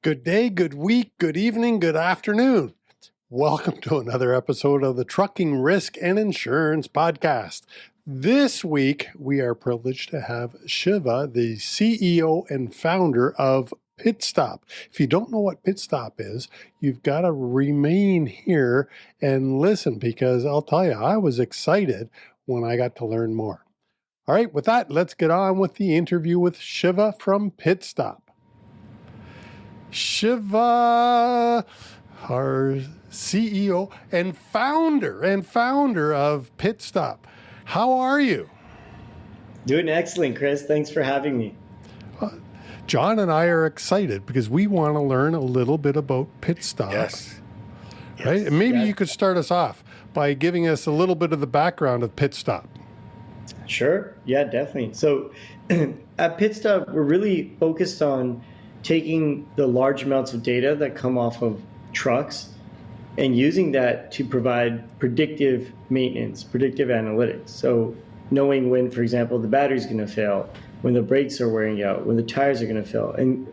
Good day, good week, good evening, good afternoon. Welcome to another episode of the Trucking Risk and Insurance Podcast. This week, we are privileged to have Shiva, the CEO and founder of Pitstop. If you don't know what Pitstop is, you've got to remain here and listen because I'll tell you, I was excited when I got to learn more. All right, with that, let's get on with the interview with Shiva from Pitstop. Shiva, our CEO and founder of Pitstop. How are you? Doing excellent, Chris. Thanks for having me. John and I are excited because we want to learn a little bit about Pitstop. Yes. Right? And maybe you could start us off by giving us a little bit of the background of Pitstop. Sure. Yeah, definitely. So at Pitstop, we're really focused on taking the large amounts of data that come off of trucks and using that to provide predictive maintenance, predictive analytics. So knowing when, for example, the battery's going to fail, when the brakes are wearing out, when the tires are going to fail, and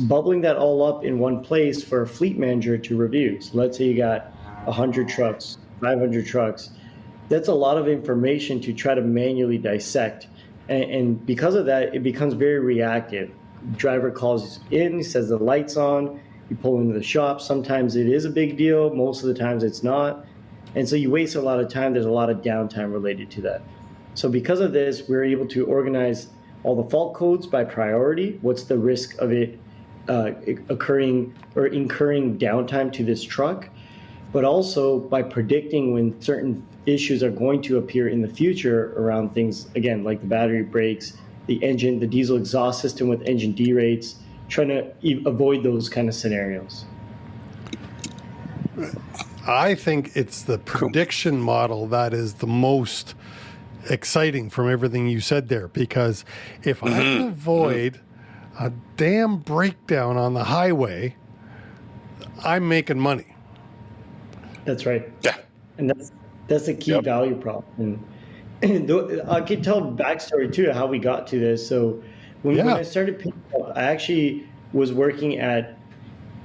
bubbling that all up in one place for a fleet manager to review. So let's say you got 100 trucks, 500 trucks. That's a lot of information to try to manually dissect. And because of that, it becomes very reactive. Driver calls in, says the light's on, you pull into the shop. Sometimes it is a big deal. Most of the times it's not. And so you waste a lot of time. There's a lot of downtime related to that. So because of this, we're able to organize all the fault codes by priority. What's the risk of it occurring or incurring downtime to this truck? But also by predicting when certain issues are going to appear in the future around things, again, like the battery breaks, the engine, the diesel exhaust system with engine derates, trying to avoid those kind of scenarios. I think it's the prediction model that is the most exciting from everything you said there, because if I can avoid a damn breakdown on the highway, I'm making money. That's right. Yeah. And that's a key value prop. And I could tell backstory too, how we got to this. So when I started Pitstop, I actually was working at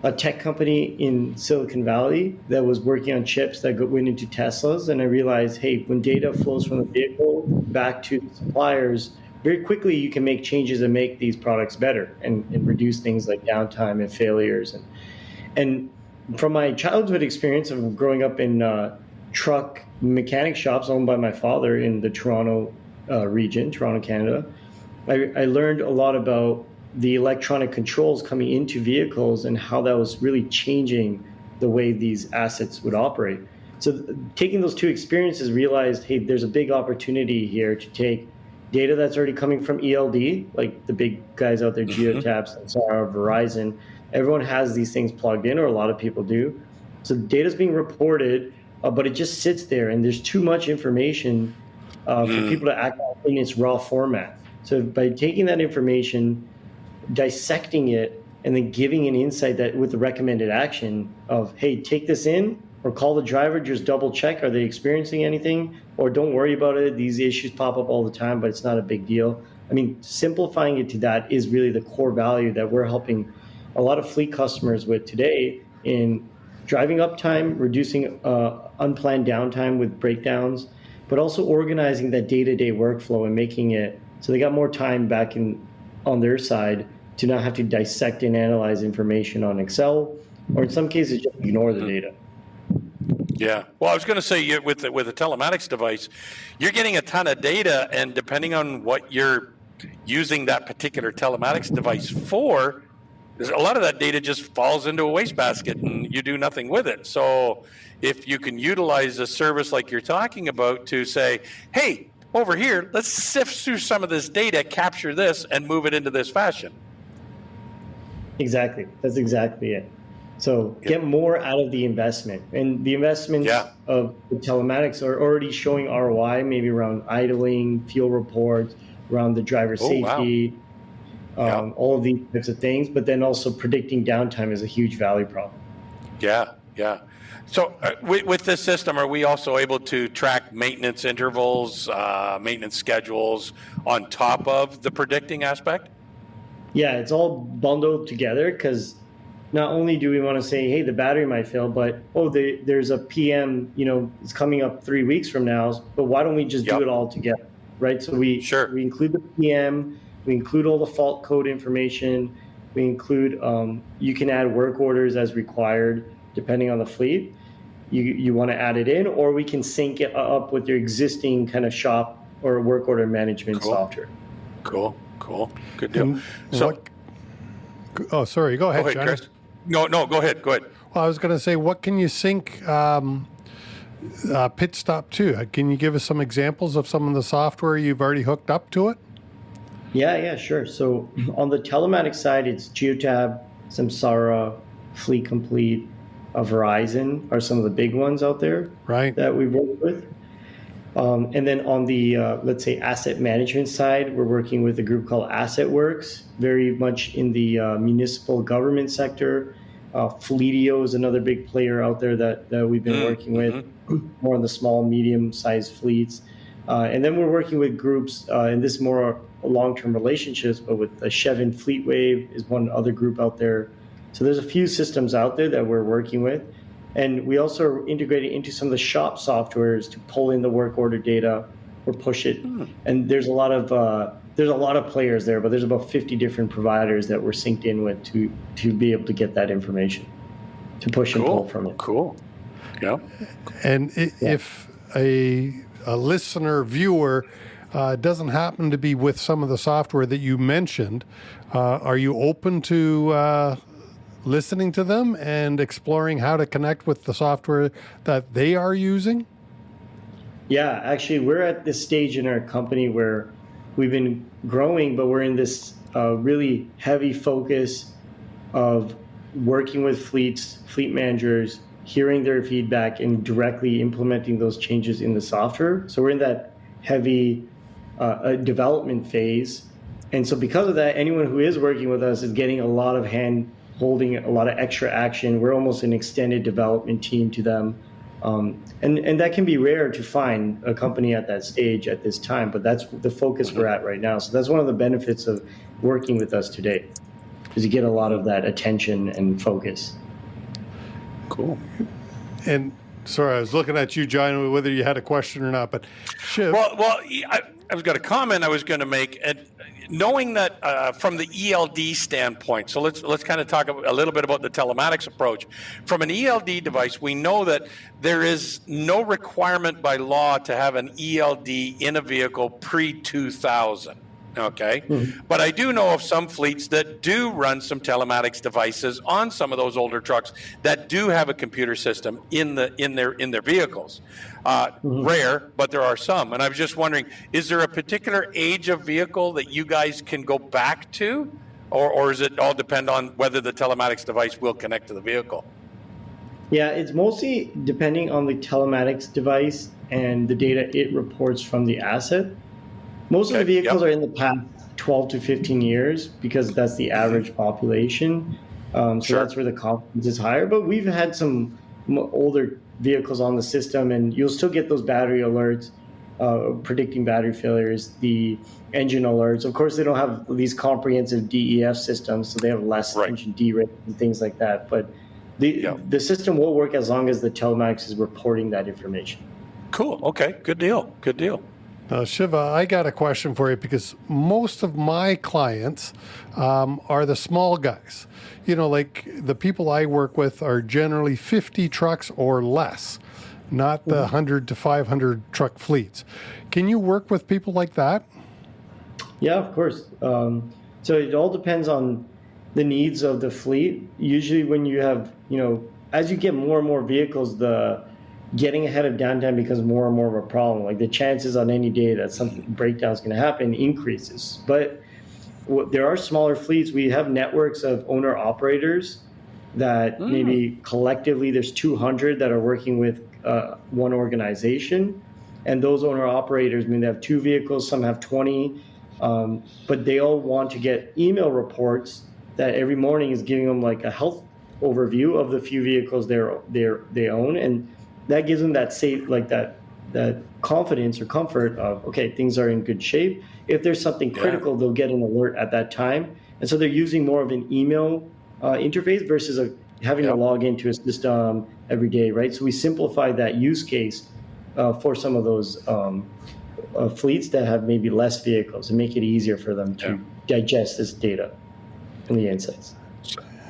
a tech company in Silicon Valley that was working on chips that went into Teslas. And I realized, hey, when data flows from the vehicle back to the suppliers, very quickly you can make changes and make these products better and reduce things like downtime and failures. And from my childhood experience of growing up in truck mechanic shops owned by my father in the Toronto region, Toronto, Canada, I learned a lot about the electronic controls coming into vehicles and how that was really changing the way these assets would operate. So taking those two experiences, realized, hey, there's a big opportunity here to take data that's already coming from ELD, like the big guys out there, Geotabs, Samsara, Verizon. Everyone has these things plugged in, or a lot of people do. So data's being reported, but it just sits there, and there's too much information for people to act in its raw format. So by taking that information, dissecting it, and then giving an insight that with the recommended action of, hey, take this in, or call the driver, just double check, are they experiencing anything? Or don't worry about it, these issues pop up all the time, but it's not a big deal. I mean, simplifying it to that is really the core value that we're helping a lot of fleet customers with today in driving uptime, reducing unplanned downtime with breakdowns, but also organizing that day-to-day workflow and making it so they got more time back on their side to not have to dissect and analyze information on Excel, or in some cases just ignore the data. Yeah. Well, I was going to say, with a telematics device, you're getting a ton of data, and depending on what you're using that particular telematics device for, a lot of that data just falls into a wastebasket and you do nothing with it. So if you can utilize a service like you're talking about to say, hey, over here, let's sift through some of this data, capture this, and move it into this fashion. Exactly. That's exactly it. So get more out of the investment. And the investments of the telematics are already showing ROI, maybe around idling, fuel reports, around the driver safety, all of these types of things. But then also predicting downtime is a huge value prop. Yeah. So with this system, are we also able to track maintenance intervals, maintenance schedules on top of the predicting aspect? Yeah, it's all bundled together because not only do we want to say, hey, the battery might fail, but there's a PM, it's coming up 3 weeks from now, but why don't we just do it all together, right? So we include the PM, we include all the fault code information, we include, you can add work orders as required depending on the fleet. You want to add it in, or we can sync it up with your existing kind of shop or work order management software. Cool. Good deal. Sorry. Go ahead, John. Chris. No, go ahead. Well, I was going to say, what can you sync Pitstop to? Can you give us some examples of some of the software you've already hooked up to it? Yeah, sure. So on the telematics side, it's Geotab, Samsara, Fleet Complete, Verizon are some of the big ones out there that we work with. And then on the, let's say, asset management side, we're working with a group called AssetWorks, very much in the municipal government sector. Fleetio is another big player out there that we've been working with, more on the small, medium-sized fleets. And then we're working with groups, and this is more long-term relationships, but with Chevron FleetWave is one other group out there. So there's a few systems out there that we're working with. And we also are integrating into some of the shop softwares to pull in the work order data or push it. And there's a lot of players there, but there's about 50 different providers that we're synced in with to be able to get that information, to push and pull from it. Cool. Yeah. And if a listener, viewer, doesn't happen to be with some of the software that you mentioned, are you open to listening to them and exploring how to connect with the software that they are using? Yeah, actually, we're at this stage in our company where we've been growing, but we're in this really heavy focus of working with fleet managers, hearing their feedback, and directly implementing those changes in the software. So we're in that heavy development phase. And so because of that, anyone who is working with us is getting a lot of holding a lot of extra action. We're almost an extended development team to them. And that can be rare to find a company at that stage at this time, but that's the focus we're at right now. So that's one of the benefits of working with us today, is you get a lot of that attention and focus. Cool. And sorry, I was looking at you, John, whether you had a question or not, but Shiv. Well, I've got a comment I was going to make. Knowing that from the ELD standpoint, so let's kind of talk a little bit about the telematics approach. From an ELD device, we know that there is no requirement by law to have an ELD in a vehicle pre-2000. Okay. But I do know of some fleets that do run some telematics devices on some of those older trucks that do have a computer system in their vehicles. Rare, but there are some. And I was just wondering, is there a particular age of vehicle that you guys can go back to? Or does it all depend on whether the telematics device will connect to the vehicle? Yeah, it's mostly depending on the telematics device and the data it reports from the asset. Most of the vehicles are in the past 12 to 15 years because that's the average population. So that's where the confidence is higher. But we've had some older vehicles on the system, and you'll still get those battery alerts, predicting battery failures, the engine alerts. Of course, they don't have these comprehensive DEF systems, so they have less engine D-rate and things like that. But the system will work as long as the telematics is reporting that information. Cool. Okay. Good deal. Shiva, I got a question for you because most of my clients are the small guys. Like the people I work with are generally 50 trucks or less, not the 100 to 500 truck fleets. Can you work with people like that? Yeah, of course. So it all depends on the needs of the fleet. Usually when you have, as you get more and more vehicles, the getting ahead of downtime becomes more and more of a problem. Like the chances on any day that something breakdown is going to happen increases. But there are smaller fleets. We have networks of owner operators that maybe collectively there's 200 that are working with one organization. And those owner operators, they have 2 vehicles, some have 20, but they all want to get email reports that every morning is giving them like a health overview of the few vehicles they own. And that gives them that safe, like that confidence or comfort of, okay, things are in good shape. If there's something critical, they'll get an alert at that time. And so they're using more of an email interface versus having to log into a system every day, right? So we simplified that use case for some of those fleets that have maybe less vehicles and make it easier for them to digest this data and the insights.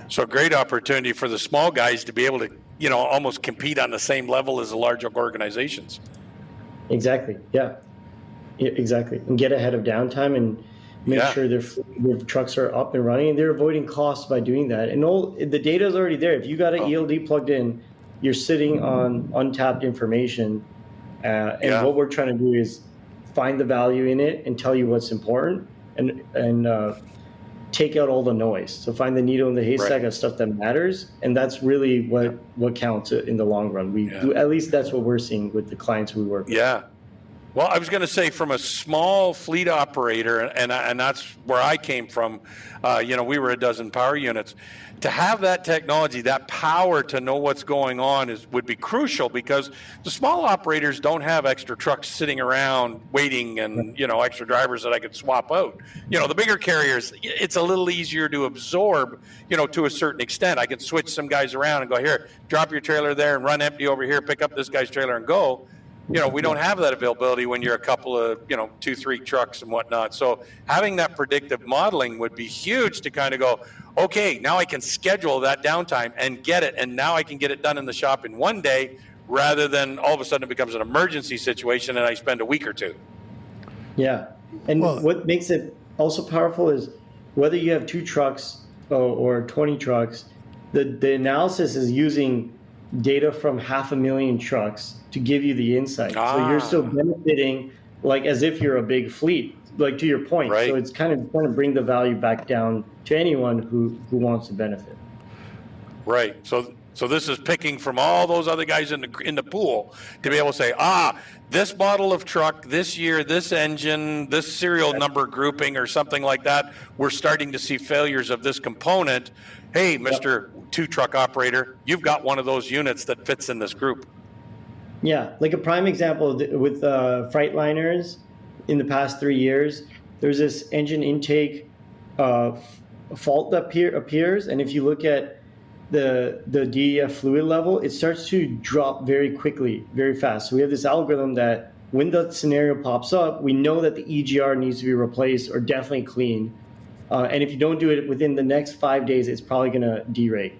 So great opportunity for the small guys to be able to, almost compete on the same level as the large organizations. Exactly. Yeah, exactly. And get ahead of downtime and make sure their trucks are up and running, and they're avoiding costs by doing that. And the data is already there. If you got an ELD plugged in, you're sitting on untapped information. And what we're trying to do is find the value in it and tell you what's important and take out all the noise. So find the needle in the haystack of stuff that matters. And that's really what counts in the long run. At least that's what we're seeing with the clients we work with. Yeah. Well, I was going to say, from a small fleet operator, and that's where I came from, we were a dozen power units. To have that technology, that power to know what's going on would be crucial, because the small operators don't have extra trucks sitting around waiting and, extra drivers that I could swap out. The bigger carriers, it's a little easier to absorb, to a certain extent. I can switch some guys around and go, here, drop your trailer there and run empty over here, pick up this guy's trailer and go. We don't have that availability when you're a couple of, 2-3 trucks and whatnot. So having that predictive modeling would be huge to kind of go, okay, now I can schedule that downtime and get it. And now I can get it done in the shop in one day, rather than all of a sudden it becomes an emergency situation and I spend a week or two. Yeah. And what makes it also powerful is whether you have 2 trucks or 20 trucks, the analysis is using data from 500,000 trucks to give you the insight. So you're still benefiting like as if you're a big fleet, like to your point. Right. So it's kind of trying to bring the value back down to anyone who wants to benefit. Right. So this is picking from all those other guys in the pool to be able to say, this model of truck, this year, this engine, this serial number grouping or something like that, we're starting to see failures of this component. Hey, Mr. 2-truck operator, you've got one of those units that fits in this group. Yeah, like a prime example with Freightliners in the past 3 years, there's this engine intake fault that appears, and if you look at the DEF fluid level, it starts to drop very quickly, very fast. So we have this algorithm that when the scenario pops up, we know that the EGR needs to be replaced or definitely cleaned. And if you don't do it within the next 5 days, it's probably going to derate.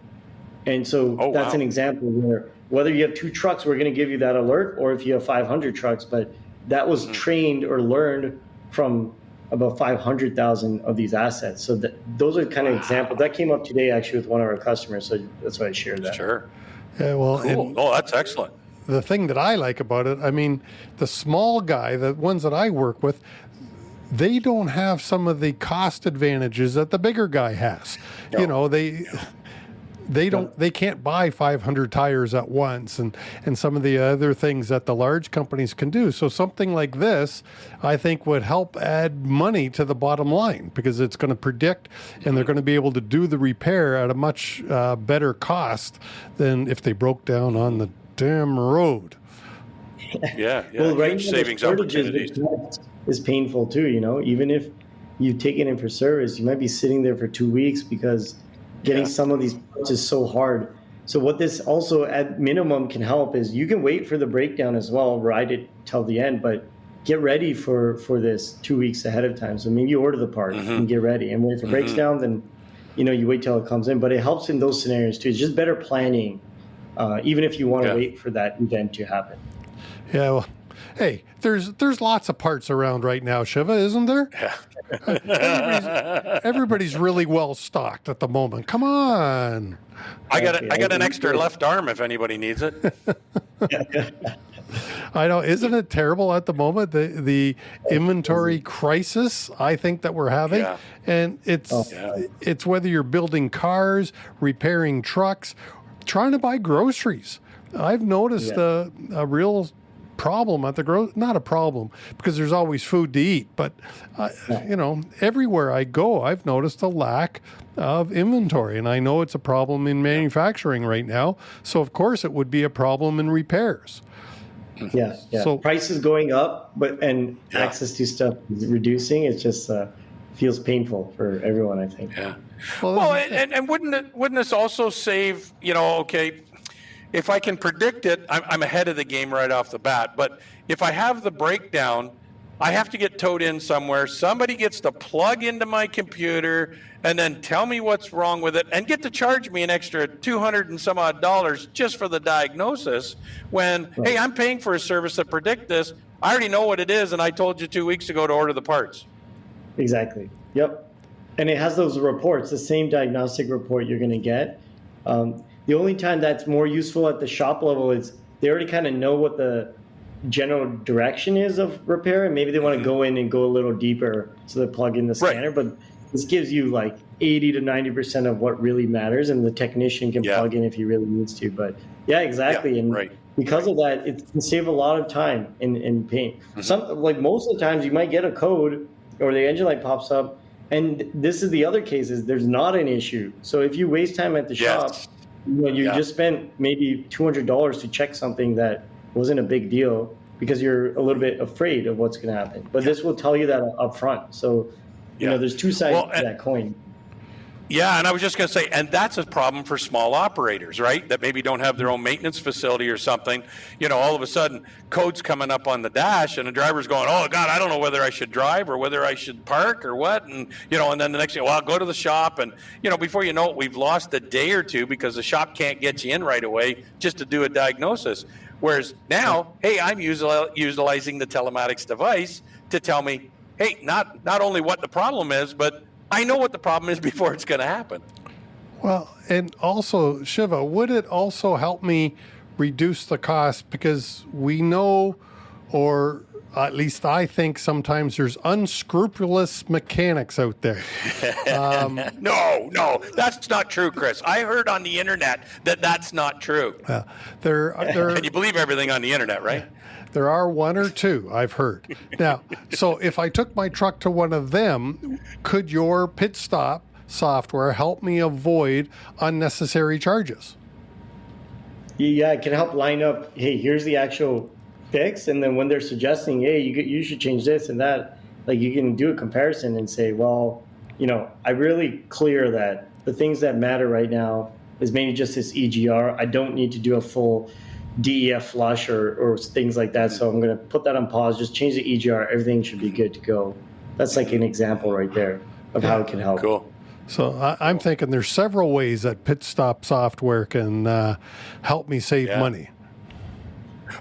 And so that's an example where whether you have 2 trucks, we're going to give you that alert, or if you have 500 trucks, but that was trained or learned from about 500,000 of these assets. So those are kind of examples. That came up today actually with one of our customers, so that's why I shared that. Sure. Yeah, well, cool. That's excellent. The thing that I like about it, the small guy, the ones that I work with, they don't have some of the cost advantages that the bigger guy has. No. They can't buy 500 tires at once and some of the other things that the large companies can do. So something like this, I think, would help add money to the bottom line, because it's going to predict and they're going to be able to do the repair at a much better cost than if they broke down on the damn road. Yeah. Well, right now, savings opportunities is painful too. Even if you take it in for service, you might be sitting there for 2 weeks because getting some of these parts is so hard. So what this also at minimum can help is you can wait for the breakdown as well, ride it till the end, but get ready for this 2 weeks ahead of time. So maybe you order the part and get ready, and when if it breaks down, then you wait till it comes in. But it helps in those scenarios too. It's just better planning, even if you want to wait for that event to happen. Yeah, well, hey, there's lots of parts around right now, Shiva, isn't there? Yeah. Everybody's really well stocked at the moment. Come on. I got an extra left arm if anybody needs it. I know. Isn't it terrible at the moment, the inventory crisis I think that we're having? Yeah. And it's whether you're building cars, repairing trucks, trying to buy groceries. I've noticed a real problem at not a problem, because there's always food to eat, but everywhere I go, I've noticed a lack of inventory, and I know it's a problem in manufacturing right now. So of course it would be a problem in repairs. Yeah. So prices going up, but access to stuff is reducing. It's just feels painful for everyone, I think. Yeah. Well, and wouldn't this also save, okay, if I can predict it, I'm ahead of the game right off the bat. But if I have the breakdown, I have to get towed in somewhere. Somebody gets to plug into my computer and then tell me what's wrong with it and get to charge me an extra $200 and some odd just for the diagnosis when, hey, I'm paying for a service that predict this. I already know what it is, and I told you 2 weeks ago to order the parts. Exactly. Yep. And it has those reports, the same diagnostic report you're going to get. The only time that's more useful at the shop level is they already kind of know what the general direction is of repair, and maybe they want to go in and go a little deeper, so they plug in the scanner. But this gives you like 80 to 90% of what really matters, and the technician can plug in if he really needs to. But exactly. And because of that, it can save a lot of time and pain. Most of the times you might get a code or the engine light pops up, and this is the other cases, there's not an issue. So if you waste time at the shop, you just spent maybe $200 to check something that wasn't a big deal because you're a little bit afraid of what's going to happen. But this will tell you that up front. So, there's two sides to that coin. Yeah, and I was just going to say, and that's a problem for small operators, right? That maybe don't have their own maintenance facility or something. All of a sudden, code's coming up on the dash, and the driver's going, "Oh God, I don't know whether I should drive or whether I should park or what." And and then the next thing, I'll go to the shop, and before you know it, we've lost a day or two because the shop can't get you in right away just to do a diagnosis. Whereas now, hey, I'm utilizing the telematics device to tell me, hey, not only what the problem is, but I know what the problem is before it's going to happen. Well, and also, Shiva, would it also help me reduce the cost? Because we know, or at least I think sometimes there's unscrupulous mechanics out there. No, that's not true, Chris. I heard on the internet that that's not true. And you believe everything on the internet, right? There are one or two, I've heard. Now, so if I took my truck to one of them, could your Pitstop software help me avoid unnecessary charges? Yeah, it can help line up, hey, here's the actual fix. And then when they're suggesting, hey, you should change this and that, you can do a comparison and say, well, I really clear that the things that matter right now is mainly just this EGR. I don't need to do a full DEF flush or things like that. So I'm going to put that on pause, just change the EGR. Everything should be good to go. That's an example right there of how it can help. Cool. So I'm thinking there's several ways that Pitstop software can help me save money.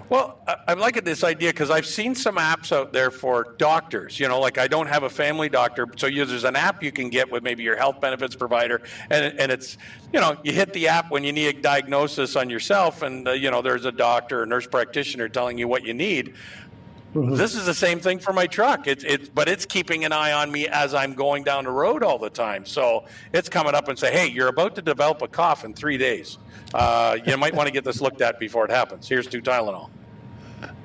Well, I'm liking this idea because I've seen some apps out there for doctors. I don't have a family doctor, so there's an app you can get with maybe your health benefits provider, and it's you hit the app when you need a diagnosis on yourself, and there's a doctor or nurse practitioner telling you what you need. Mm-hmm. This is the same thing for my truck. But it's keeping an eye on me as I'm going down the road all the time. So it's coming up and say, hey, you're about to develop a cough in 3 days. You might want to get this looked at before it happens. Here's 2 Tylenol.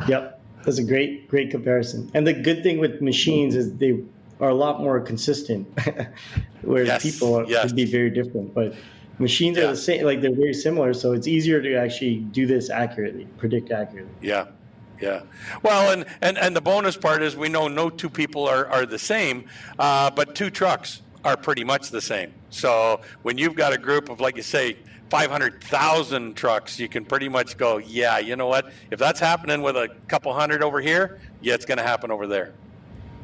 Yep, that's a great comparison. And the good thing with machines is they are a lot more consistent, whereas people could be very different. But machines are the same, they're very similar, so it's easier to actually do this accurately, predict accurately. Yeah. Well, and the bonus part is we know no two people are the same, but 2 trucks are pretty much the same. So when you've got a group of, like you say, 500,000 trucks, you can pretty much go, yeah, you know what? If that's happening with a couple hundred over here, it's going to happen over there.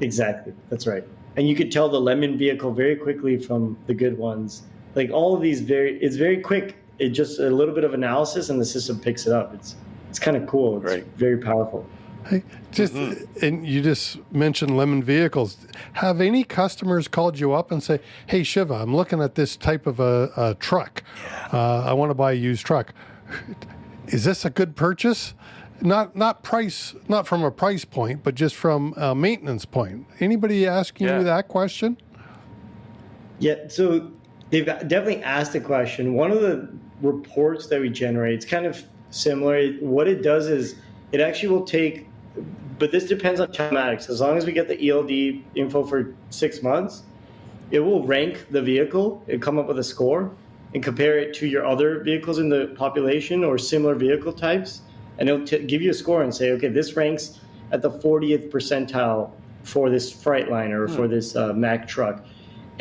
Exactly. That's right. And you could tell the lemon vehicle very quickly from the good ones. All of these it's very quick. It just a little bit of analysis and the system picks it up. It's kind of cool. It's very powerful. Hey, and you just mentioned lemon vehicles. Have any customers called you up and say, hey, Shiva, I'm looking at this type of a truck. I want to buy a used truck. Is this a good purchase? Not from a price point, but just from a maintenance point. Anybody asking you that question? Yeah, so they've definitely asked the question. One of the reports that we generate, it's kind of similar. What it does is it actually will take, but this depends on telematics. As long as we get the ELD info for 6 months, it will rank the vehicle and come up with a score and compare it to your other vehicles in the population or similar vehicle types. And it'll give you a score and say, okay, this ranks at the 40th percentile for this Freightliner or for this Mack truck.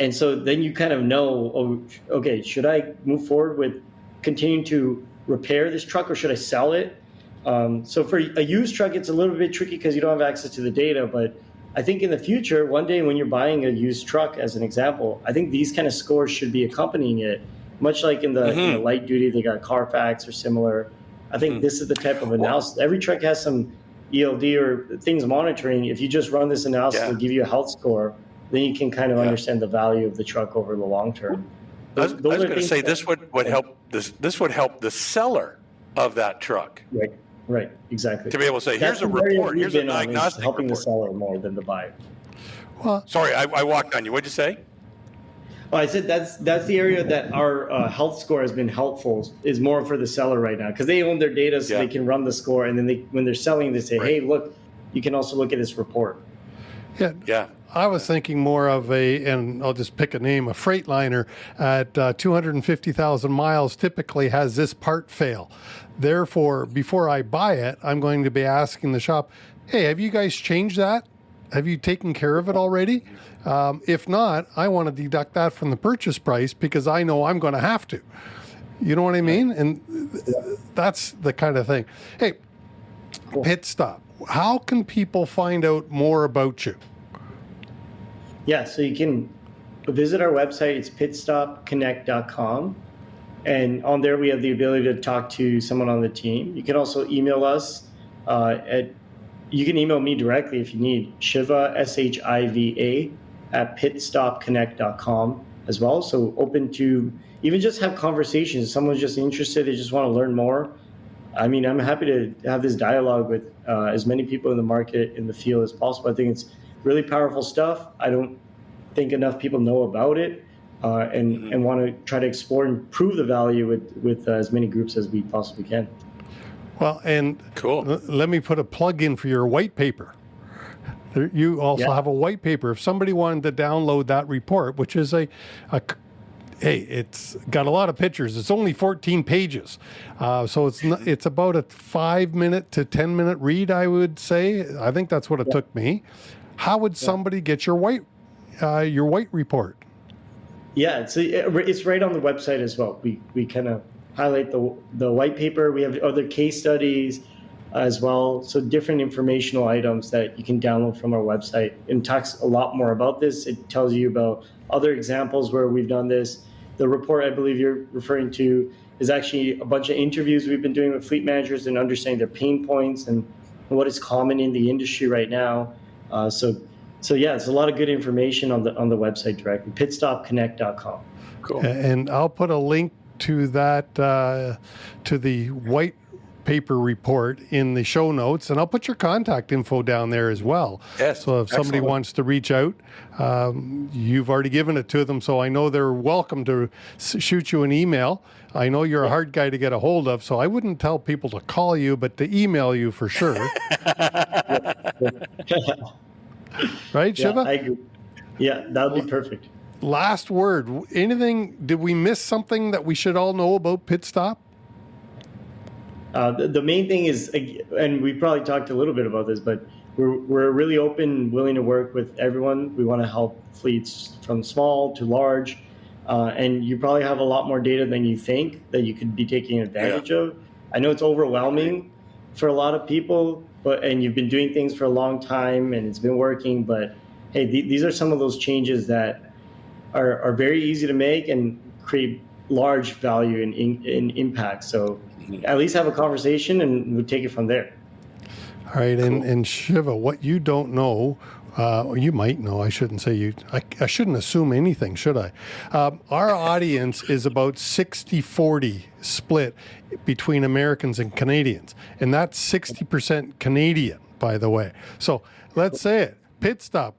And so then you kind of know, oh, okay, should I move forward with continuing to repair this truck, or should I sell it? So for a used truck, it's a little bit tricky because you don't have access to the data. But I think in the future, one day when you're buying a used truck, as an example, I think these kind of scores should be accompanying it, much like in the light duty, they got Carfax or similar. I think this is the type of analysis. Every truck has some ELD or things monitoring. If you just run this analysis, it'll give you a health score. Then you can kind of understand the value of the truck over the long term. I was going to say this would help this would help the seller of that truck. Right, exactly. To be able to say, here's a report, here's a diagnostic helping report. the seller more than the buyer. Well, sorry, I walked on you. What'd you say? Well, I said that's the area that our health score has been helpful, is more for the seller right now, because they own their data, so they can run the score, and then when they're selling, they say, hey, look, you can also look at this report. Yeah. I was thinking more of and I'll just pick a name, a Freightliner at 250,000 miles typically has this part fail. Therefore, before I buy it, I'm going to be asking the shop, hey, have you guys changed that? Have you taken care of it already? If not, I want to deduct that from the purchase price because I know I'm going to have to. You know what I mean? And that's the kind of thing. Hey, Pitstop, how can people find out more about you? Yeah, so you can visit our website. It's pitstopconnect.com. And on there, we have the ability to talk to someone on the team. You can also email us you can email me directly if you need, Shiva, SHIVA, at pitstopconnect.com as well. So open to even just have conversations. If someone's just interested, they just want to learn more. I mean, I'm happy to have this dialogue with as many people in the market, in the field as possible. I think it's really powerful stuff. I don't think enough people know about it and want to try to explore and prove the value with as many groups as we possibly can. Well, and let me put a plug in for your white paper. You also have a white paper. If somebody wanted to download that report, which is hey, it's got a lot of pictures. It's only 14 pages. So it's about a 5-minute to 10-minute read, I would say. I think that's what it took me. How would somebody get your white report? Yeah, it's right on the website as well. We kind of highlight the white paper. We have other case studies as well. So different informational items that you can download from our website. It talks a lot more about this. It tells you about other examples where we've done this. The report I believe you're referring to is actually a bunch of interviews we've been doing with fleet managers and understanding their pain points and what is common in the industry right now. So yeah, it's a lot of good information on the website directly, pitstopconnect.com. Cool. And I'll put a link to that, to the white paper report in the show notes, and I'll put your contact info down there as well. Yes. So if somebody wants to reach out, you've already given it to them, so I know they're welcome to shoot you an email. I know you're a hard guy to get a hold of, so I wouldn't tell people to call you, but to email you for sure. Right, Shiva? I agree. Yeah, that would be perfect. Last word. Anything? Did we miss something that we should all know about Pitstop? The main thing is, and we probably talked a little bit about this, but we're really open, willing to work with everyone. We want to help fleets from small to large, and you probably have a lot more data than you think that you could be taking advantage of. I know it's overwhelming for a lot of people, and you've been doing things for a long time and it's been working. But hey, these are some of those changes that are very easy to make and create large value and impact. So at least have a conversation and we'll take it from there. All right. Cool. And Shiva, what you don't know, you might know, I shouldn't say you, I shouldn't assume anything, should I? Our audience is about 60-40 split between Americans and Canadians. And that's 60% Canadian, by the way. So let's say it. Pitstop,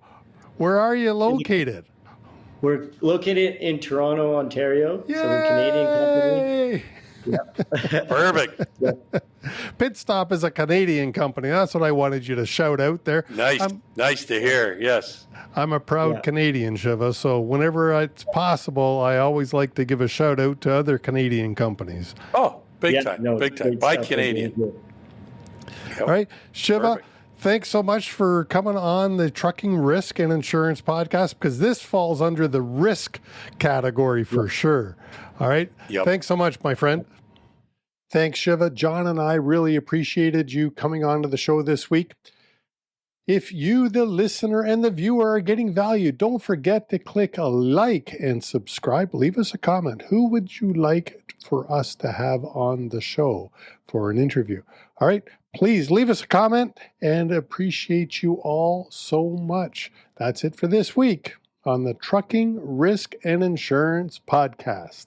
where are you located? We're located in Toronto, Ontario. Yay! So we're a Canadian company. Yeah. Perfect. Pitstop is a Canadian company. That's what I wanted you to shout out there. Nice to hear. Yes. I'm a proud Canadian, Shiva. So whenever it's possible, I always like to give a shout out to other Canadian companies. Oh, big time. Big time. By Canadian. Yep. All right. Shiva, thanks so much for coming on the Trucking Risk and Insurance podcast, because this falls under the risk category for sure. All right. Yep. Thanks so much, my friend. Thanks, Shiva. John and I really appreciated you coming on to the show this week. If you, the listener and the viewer, are getting value, don't forget to click a like and subscribe. Leave us a comment. Who would you like for us to have on the show for an interview? All right. Please leave us a comment, and appreciate you all so much. That's it for this week on the Trucking Risk and Insurance podcast.